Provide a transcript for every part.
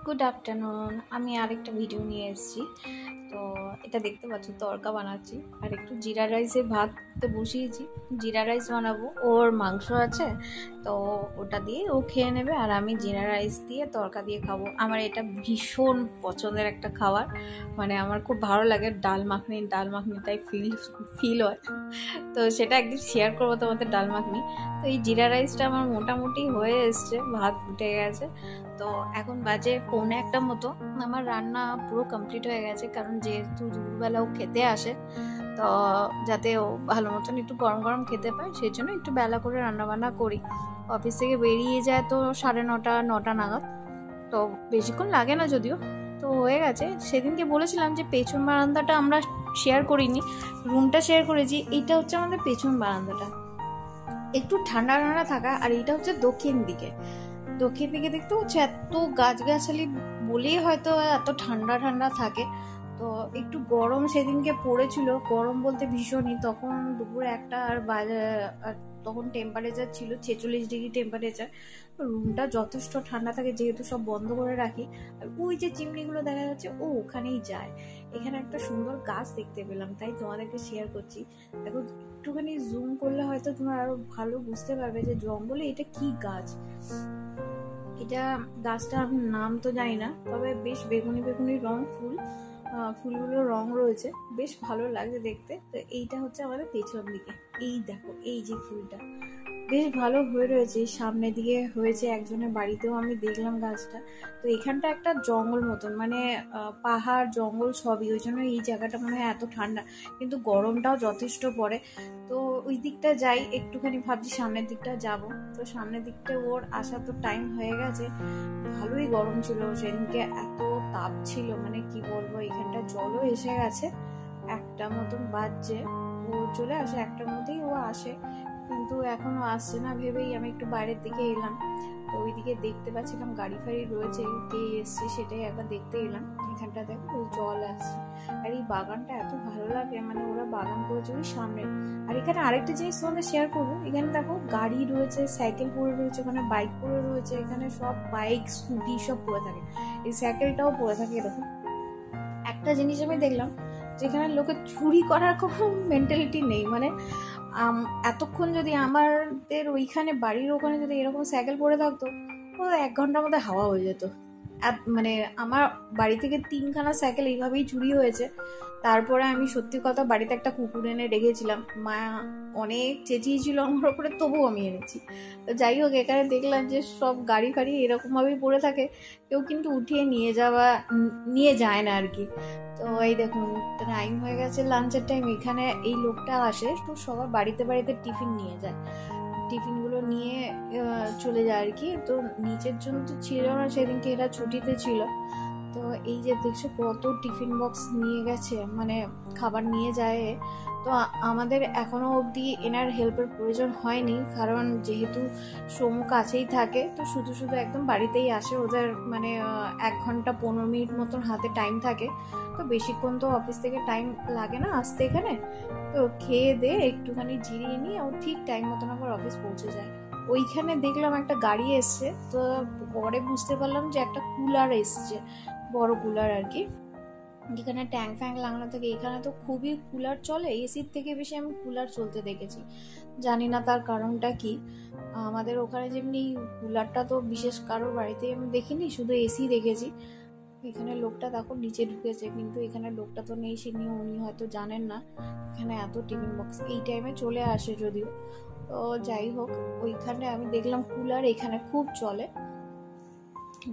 Good afternoon. আমি আরেকটা video নিয়ে এসেছি। তো এটা দেখতে পাচ্ছ, তড়কা বানাচ্ছি আর একটু জিরা রাইসে ভাত বসিয়েছি। জিরা রাইস বানাবো, ওর মাংস আছে তো ওটা দিয়ে ও খেয়ে নেবে, আর আমি জিরা রাইস দিয়ে তড়কা দিয়ে খাবো। আমার এটা ভীষণ পছন্দের একটা খাবার, মানে আমার খুব ভালো লাগে। ডাল মাখনিটাই ফিল হয়, তো সেটা একদিন শেয়ার করবো তোমাদের, ডাল মাখনি। তো এই জিরা রাইসটা আমার মোটামুটি হয়ে এসছে, ভাত ফুটে গেছে। তো এখন বাজে 1:45 মতো, আমার রান্না পুরো কমপ্লিট হয়ে গেছে। কারণ যেহেতু দুপুরবেলা ও খেতে আসে, তো যাতে ও ভালো মতন একটু গরম গরম খেতে পায়, সেই জন্য একটু বেলা করে রান্নাবান্না করি। অফিস থেকে বেরিয়ে যায় তো 9:30 নাগাদ, তো বেশিক্ষণ লাগে না যদিও। তো হয়ে গেছে। সেদিনকে বলেছিলাম যে পেছন বারান্দাটা আমরা শেয়ার করিনি, রুমটা শেয়ার করেছি। এইটা হচ্ছে আমাদের পেছন বারান্দাটা, একটু ঠান্ডা ঠান্ডা থাকা। আর এইটা হচ্ছে দক্ষিণ দিকে দেখতে হচ্ছে এত গাছগাছালি বলেই হয়তো এত ঠান্ডা ঠান্ডা থাকে। তো একটু গরম সেদিনকে পড়েছিল, গরম বলতে ভীষণই। তখন দুপুর 1টা আর তখন টেম্পারেচার ছিল 46 ডিগ্রি টেম্পারেচার। রুমটা যথেষ্ট ঠান্ডা থাকে যেহেতু সব বন্ধ করে রাখি। আর ওই যে চিমনিগুলো দেখা যাচ্ছে ও ওখানেই যায়। এখানে একটা সুন্দর গাছ দেখতে পেলাম, তাই তোমাদেরকে শেয়ার করছি। দেখো, একটুখানি জুম করলে হয়তো তোমরা আরো ভালো বুঝতে পারবে যে জঙ্গলে এটা কি গাছ। এটা গাছটা আমি নাম তো জানি না, তবে বেশ বেগুনি বেগুনি রং, ফুলগুলোর রং রয়েছে, বেশ ভালো লাগছে দেখতে। তো এইটা হচ্ছে আমাদের পেছন দিকে। এই দেখো, এই যে ফুলটা বেশ ভালো হয়ে রয়েছে, সামনের দিকে হয়েছে একজনের বাড়িতেও আমি দেখলাম গাছটা। তো এখানটা একটা জঙ্গল মতন, মানে পাহাড় জঙ্গল সবই, ওই জন্য এই জায়গাটা মনে হয় এত ঠান্ডা, কিন্তু গরমটাও যথেষ্ট পড়ে। তো ওই দিকটা যাই, একটুখানি ভাবছি সামনের দিকটা যাব। তো সামনের দিকটা ওর আসার তো টাইম হয়ে গেছে। ভালোই গরম ছিল সেদিনকে, এত তাপ ছিল, মানে কি বলবো। এখানটা জলও এসে গেছে, 1টা মতন বাজছে। ও চলে আসে 1টার মধ্যেই, ও আসে, কিন্তু এখনো আসছে না ভেবেই আমি একটু বাইরের দিকে এলাম। তো ওইদিকে দেখতে পাচ্ছিলাম গাড়ি ফাড়ি রয়েছে, কে এসছে সেটাই একবার দেখতে এলাম। এখানটা দেখো জল আসছে, আর এই বাগানটা এত ভালো লাগে, মানে ওরা বাগান করেছে ওই সামনে। আর এখানে আরেকটা জিনিস তোমাদের শেয়ার করবো, এখানে দেখো গাড়ি রয়েছে, সাইকেল পড়ে রয়েছে, ওখানে বাইক পড়ে রয়েছে। এখানে সব বাইক স্কুটি সব পড়ে থাকে, এই সাইকেলটাও পড়ে থাকে। এরকম একটা জিনিস আমি দেখলাম, যেখানে লোকে চুরি করার কোনো মেন্টালিটি নেই। মানে এতক্ষণ যদি আমাদের ওইখানে বাড়ির ওখানে যদি এরকম সাইকেল পড়ে থাকতো, ও 1 ঘন্টার মধ্যে হাওয়া হয়ে যেত। মানে আমার বাড়ি থেকে 3খানা সাইকেল এইভাবেই চুরি হয়েছে। তারপরে আমি সত্যি কথা বাড়িতে একটা কুকুর এনে রেখেছিলাম, মা অনেক চেঁচিয়েছিল আমার ওপরে, তবুও আমি এনেছি। তো যাই হোক, এখানে দেখলাম যে সব গাড়ি ফাড়ি এরকমভাবেই পড়ে থাকে, কেউ কিন্তু উঠিয়ে নিয়ে যায় না আর কি। তো এই দেখুন, টাইম হয়ে গেছে লাঞ্চের টাইম। এখানে এই লোকটা আসে তো সবার বাড়িতে বাড়িতে টিফিন নিয়ে যায়, টিফিনগুলো নিয়ে চলে যায় আর কি। তো নিচের জন্য তো ছিল না সেদিনকে, এরা ছুটিতে ছিল। তো এই যে দেখছো কত টিফিন বক্স নিয়ে গেছে, মানে খাবার নিয়ে যায়। তো আমাদের এখনো অবধি এনার হেল্পের প্রয়োজন হয়নি, কারণ যেহেতু সমু কাছেই থাকে, তো শুধু শুধু একদম বাড়িতেই আসে। ওদের মানে 1 ঘন্টা 15 মিনিট মতন হাতে টাইম থাকে, তো বেশিক্ষণ তো অফিস থেকে টাইম লাগে না আসতে এখানে। তো খেয়ে দিয়ে একটুখানি জিরিয়ে নিয়ে ও ঠিক টাইম মতন আবার অফিস পৌঁছে যায়। ওইখানে দেখলাম একটা গাড়ি এসছে, তো পরে বুঝতে পারলাম যে একটা কুলার এসছে, বড় কুলার আর কি, যেখানে ট্যাঙ্ক ফ্যাঙ্ক লাগানো থাকে। এখানে তো খুবই কুলার চলে, এসির থেকে বেশি আমি কুলার চলতে দেখেছি, জানি না তার কারণটা কি। আমাদের ওখানে যেমনি কুলারটা তো বিশেষ কারোর বাড়িতে আমি দেখিনি, শুধু এসি দেখেছি। এখানে লোকটা দেখো নিচে ঢুকেছে, কিন্তু এখানে লোকটা তো নেই, উনি হয়তো জানেন না এখানে এত টিফিন বক্স এই টাইমে চলে আসে যদিও। তো যাই হোক, ওইখানে আমি দেখলাম কুলার এখানে খুব চলে,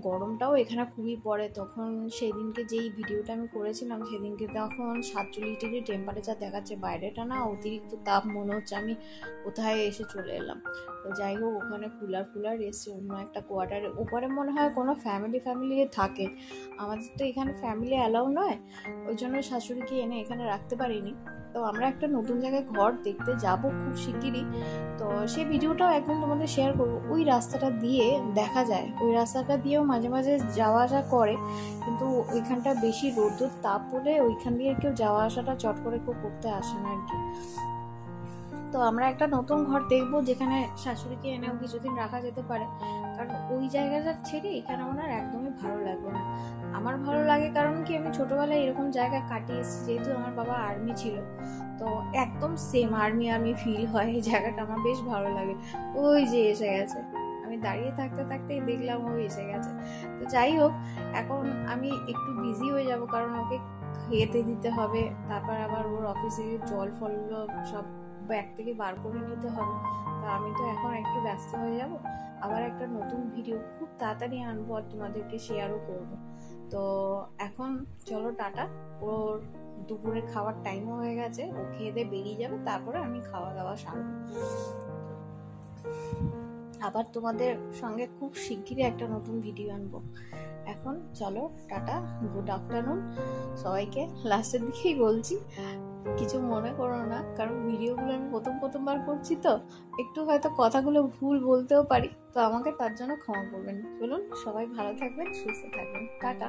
গরমটাও এখানে খুবই পড়ে। তখন সেদিনকে যেই ভিডিওটা আমি করেছিলাম সেদিনকে তখন 47 ডিগ্রি টেম্পারেচার দেখাচ্ছে, বাইরেটা না অতিরিক্ত তাপ, মনে হচ্ছে আমি কোথায় এসে চলে এলাম। তো যাই হোক, ওখানে কুলার এসছে অন্য একটা কোয়ার্টারে, ওপরে মনে হয় কোনো ফ্যামিলি থাকে। আমাদের তো এখানে ফ্যামিলি অ্যালাউ নয়, ওই জন্য শাশুড়িকে এনে এখানে রাখতে পারিনি। তো আমরা একটা নতুন জায়গায় ঘর দেখতে যাব খুব শিগগিরই, তো সেই ভিডিওটাও একদিন তোমাদের শেয়ার করবো। ওই রাস্তাটা দিয়ে দেখা যায়, ওই রাস্তাটা দিয়েও মাঝে মাঝে যাওয়া আসা করে, কিন্তু ওইখানটা বেশি রোদ্দুর তাপ পড়লে ওইখান দিয়ে কেউ যাওয়া আসাটা চট করে কেউ করতে আসে না আর কি। তো আমরা একটা নতুন ঘর দেখবো যেখানে শাশুড়িকে এনেও কিছুদিন রাখা যেতে পারে, কারণ ওই জায়গাটা ছেড়ে এখানে ওনার একদমই ভালো লাগবে না। আমার ভালো লাগে কারণ কি আমি ছোটবেলায় এরকম জায়গা কাটিয়ে এসেছি, যেহেতু আমার বাবা আর্মি ছিল, তো একদম সেম আর্মি আর্মি ফিল হয় এই জায়গাটা, আমার বেশ ভালো লাগে। ওই যে এসে গেছে, আমি দাঁড়িয়ে থাকতে থাকতেই দেখলাম ও এসে গেছে। তো যাই হোক, এখন আমি একটু বিজি হয়ে যাব, কারণ ওকে খেতে দিতে হবে, তারপর আবার ওর অফিসে জল ফলগুলো সব ব্যাগ থেকে বার করে নিতে হবে। তো আমি তো এখন একটু ব্যস্ত হয়ে যাব, আবার একটা নতুন ভিডিও খুব তাড়াতাড়ি আনবো আর তোমাদেরকে শেয়ারও করব। তো এখন চলো টাটা, ওর দুপুরে খাওয়ার টাইমও হয়ে গেছে, ও খেয়ে দিয়ে বেরিয়ে যাবে, তারপরে আমি খাওয়া দাওয়া সারবো। আবার তোমাদের সঙ্গে খুব শিগগিরই একটা নতুন ভিডিও আনবো। এখন চলো টাটা, গুড আফটারনুন সবাইকে। লাস্টের দিকেই বলছি, কিছু মনে করো না, কারণ ভিডিওগুলো আমি প্রথমবার করছি, তো একটু হয়তো কথাগুলো ভুল বলতেও পারি, তো আমাকে তার জন্য ক্ষমা করবেন। চলুন, সবাই ভালো থাকবেন, সুস্থ থাকবেন, টাটা।